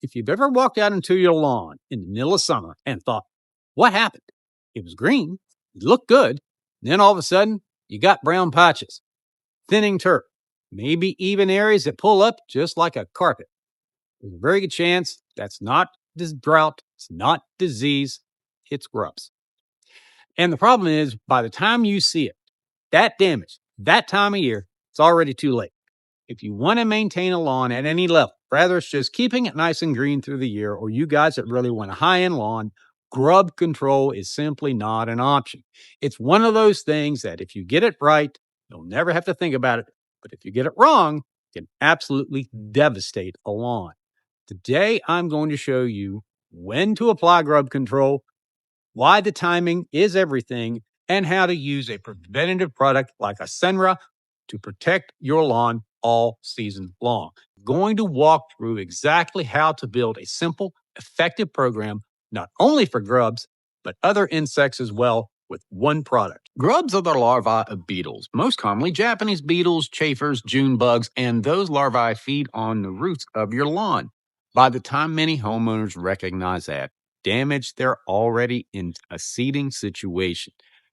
If you've ever walked out into your lawn in the middle of summer and thought, what happened? It was green, it looked good, then all of a sudden, you got brown patches, thinning turf, maybe even areas that pull up just like a carpet. There's a very good chance that's not this drought, it's not disease, it's grubs. And the problem is, by the time you see it, that damage, that time of year, it's already too late. If you want to maintain a lawn at any level, whether it's just keeping it nice and green through the year, or you guys that really want a high-end lawn, grub control is simply not an option. It's one of those things that if you get it right, you'll never have to think about it. But if you get it wrong, it can absolutely devastate a lawn. Today, I'm going to show you when to apply grub control, why the timing is everything, and how to use a preventative product like Asenra to protect your lawn all season long. I'm going to walk through exactly how to build a simple, effective program, not only for grubs, but other insects as well, with one product. Grubs are the larvae of beetles, most commonly Japanese beetles, chafers, June bugs, and those larvae feed on the roots of your lawn. By the time many homeowners recognize that damage, they're already in a seeding situation.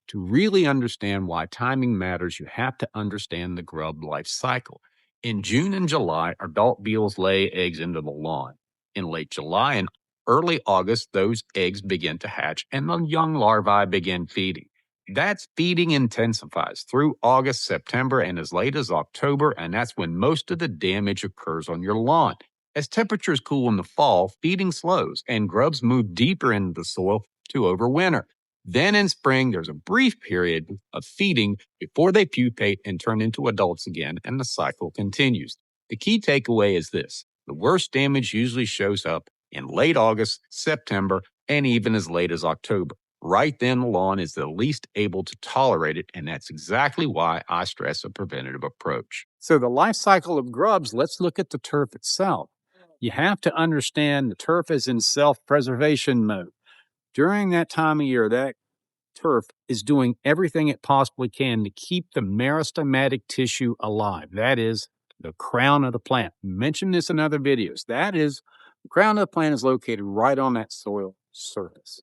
To really understand why timing matters, you have to understand the grub life cycle. In June and July, adult beetles lay eggs into the lawn. In late July and early August, those eggs begin to hatch and the young larvae begin feeding. That feeding intensifies through August, September, and as late as October, and that's when most of the damage occurs on your lawn. As temperatures cool in the fall, feeding slows and grubs move deeper into the soil to overwinter. Then in spring, there's a brief period of feeding before they pupate and turn into adults again, and the cycle continues. The key takeaway is this: the worst damage usually shows up in late August, September, and even as late as October. Right then, the lawn is the least able to tolerate it, and that's exactly why I stress a preventative approach. So the life cycle of grubs, let's look at the turf itself. You have to understand the turf is in self-preservation mode. During that time of year, that turf is doing everything it possibly can to keep the meristematic tissue alive. That is the crown of the plant. I mentioned this in other videos. That is, the crown of the plant is located right on that soil surface.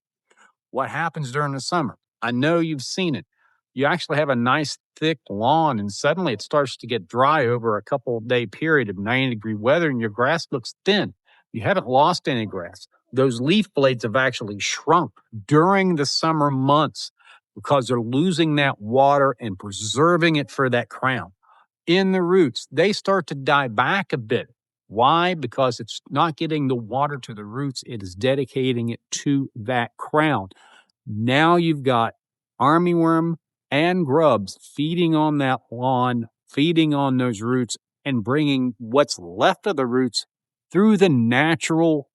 What happens during the summer? I know you've seen it. You actually have a nice thick lawn and suddenly it starts to get dry over a couple of day period of 90-degree weather and your grass looks thin. You haven't lost any grass. Those leaf blades have actually shrunk during the summer months because they're losing that water and preserving it for that crown. In the roots, they start to die back a bit. Why? Because it's not getting the water to the roots. It is dedicating it to that crown. Now you've got armyworm and grubs feeding on that lawn, feeding on those roots, and bringing what's left of the roots through the natural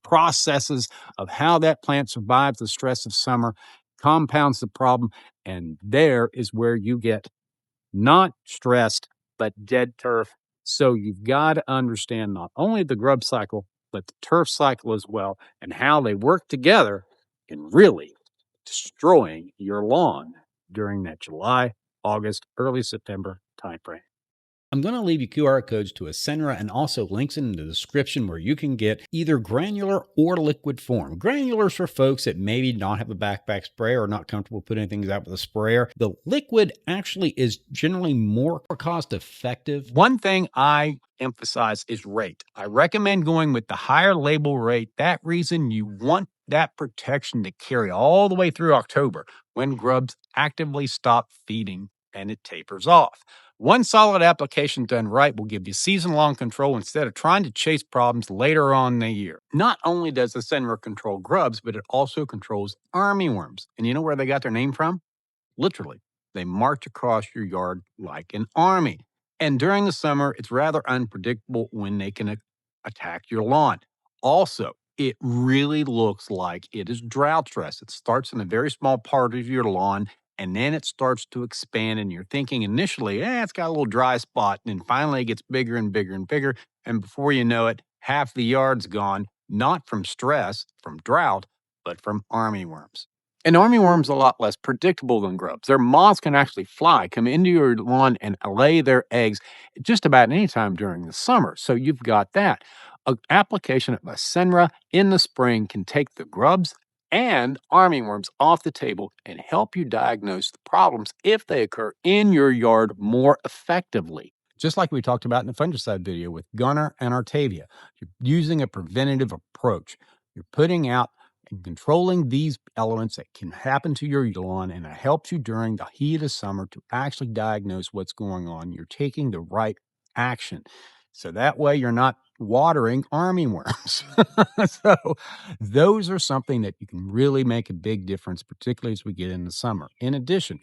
processes of how that plant survives the stress of summer, compounds the problem, and there is where you get not stressed, but dead turf. So you've got to understand not only the grub cycle, but the turf cycle as well, and how they work together in really destroying your lawn during that July, August, early September timeframe. I'm going to leave you QR codes to Asenra and also links in the description where you can get either granular or liquid form. Granulars for folks that maybe not have a backpack sprayer or not comfortable putting things out with a sprayer. The liquid actually is generally more cost effective. One thing I emphasize is rate. I recommend going with the higher label rate. That reason you want that protection to carry all the way through October when grubs actively stop feeding and it tapers off. One solid application done right will give you season-long control instead of trying to chase problems later on in the year. Not only does the Asenra control grubs, but it also controls armyworms. And you know where they got their name from? Literally, they march across your yard like an army. And during the summer, it's rather unpredictable when they can attack your lawn. Also, it really looks like it is drought stress. It starts in a very small part of your lawn, and then it starts to expand, and you're thinking initially, it's got a little dry spot, and then finally it gets bigger and bigger and bigger, and before you know it, half the yard's gone, not from stress, from drought, but from armyworms. And armyworms are a lot less predictable than grubs. Their moths can actually fly, come into your lawn, and lay their eggs just about any time during the summer, so you've got that. An application of Asenra in the spring can take the grubs and armyworms off the table and help you diagnose the problems if they occur in your yard more effectively. Just like we talked about in the fungicide video with Gunner and Artavia, you're using a preventative approach. You're putting out and controlling these elements that can happen to your lawn, and it helps you during the heat of summer to actually diagnose what's going on. You're taking the right action. So that way you're not watering armyworms. So those are something that you can really make a big difference, particularly as we get into summer. In addition,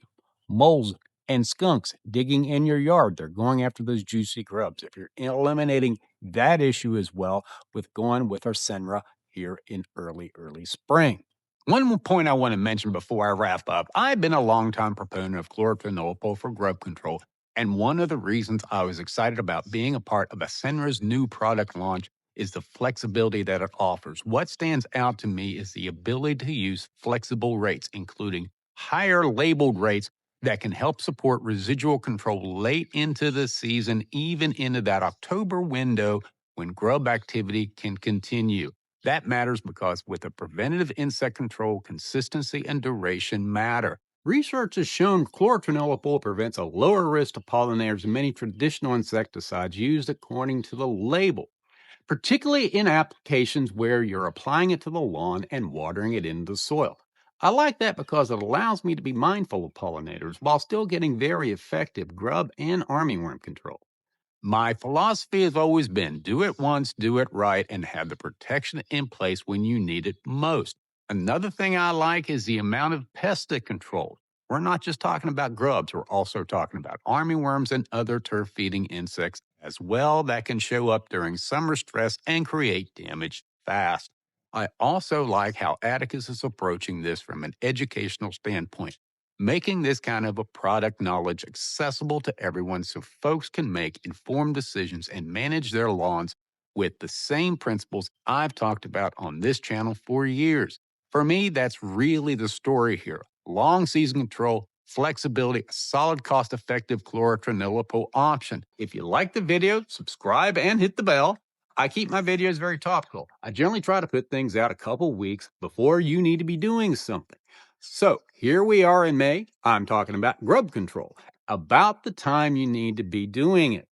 moles and skunks digging in your yard. They're going after those juicy grubs. If you're eliminating that issue as well with going with our Senra here in early spring. One more point I want to mention before I wrap up. I've been a longtime proponent of chlorantraniliprole for grub control, and one of the reasons I was excited about being a part of Asenra's new product launch is the flexibility that it offers. What stands out to me is the ability to use flexible rates, including higher labeled rates that can help support residual control late into the season, even into that October window when grub activity can continue. That matters because with a preventative insect control, consistency and duration matter. Research has shown chlorantraniliprole prevents a lower risk to pollinators than many traditional insecticides used according to the label, particularly in applications where you're applying it to the lawn and watering it into the soil. I like that because it allows me to be mindful of pollinators while still getting very effective grub and armyworm control. My philosophy has always been do it once, do it right, and have the protection in place when you need it most. Another thing I like is the amount of pesticide control. We're not just talking about grubs, we're also talking about armyworms and other turf feeding insects as well that can show up during summer stress and create damage fast. I also like how Atticus is approaching this from an educational standpoint, making this kind of a product knowledge accessible to everyone so folks can make informed decisions and manage their lawns with the same principles I've talked about on this channel for years. For me, that's really the story here. Long season control, flexibility, a solid cost-effective chlorantraniliprole option. If you like the video, subscribe and hit the bell. I keep my videos very topical. I generally try to put things out a couple weeks before you need to be doing something. So here we are in May. I'm talking about grub control, about the time you need to be doing it.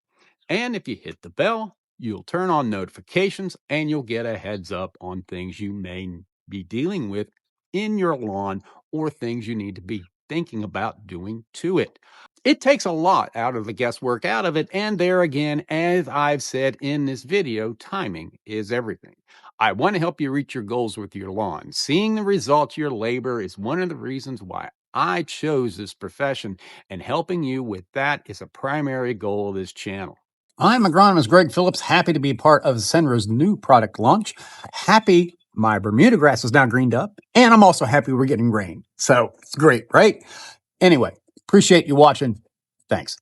And if you hit the bell, you'll turn on notifications and you'll get a heads up on things you may be dealing with in your lawn or things you need to be thinking about doing to it. It takes a lot out of the guesswork out of it. And there again, as I've said in this video, timing is everything. I want to help you reach your goals with your lawn. Seeing the results of your labor is one of the reasons why I chose this profession, and helping you with that is a primary goal of this channel. I'm agronomist Greg Phillips, happy to be part of Senra's new product launch. Happy my Bermuda grass is now greened up, and I'm also happy we're getting rain. So it's great, right? Anyway, appreciate you watching. Thanks.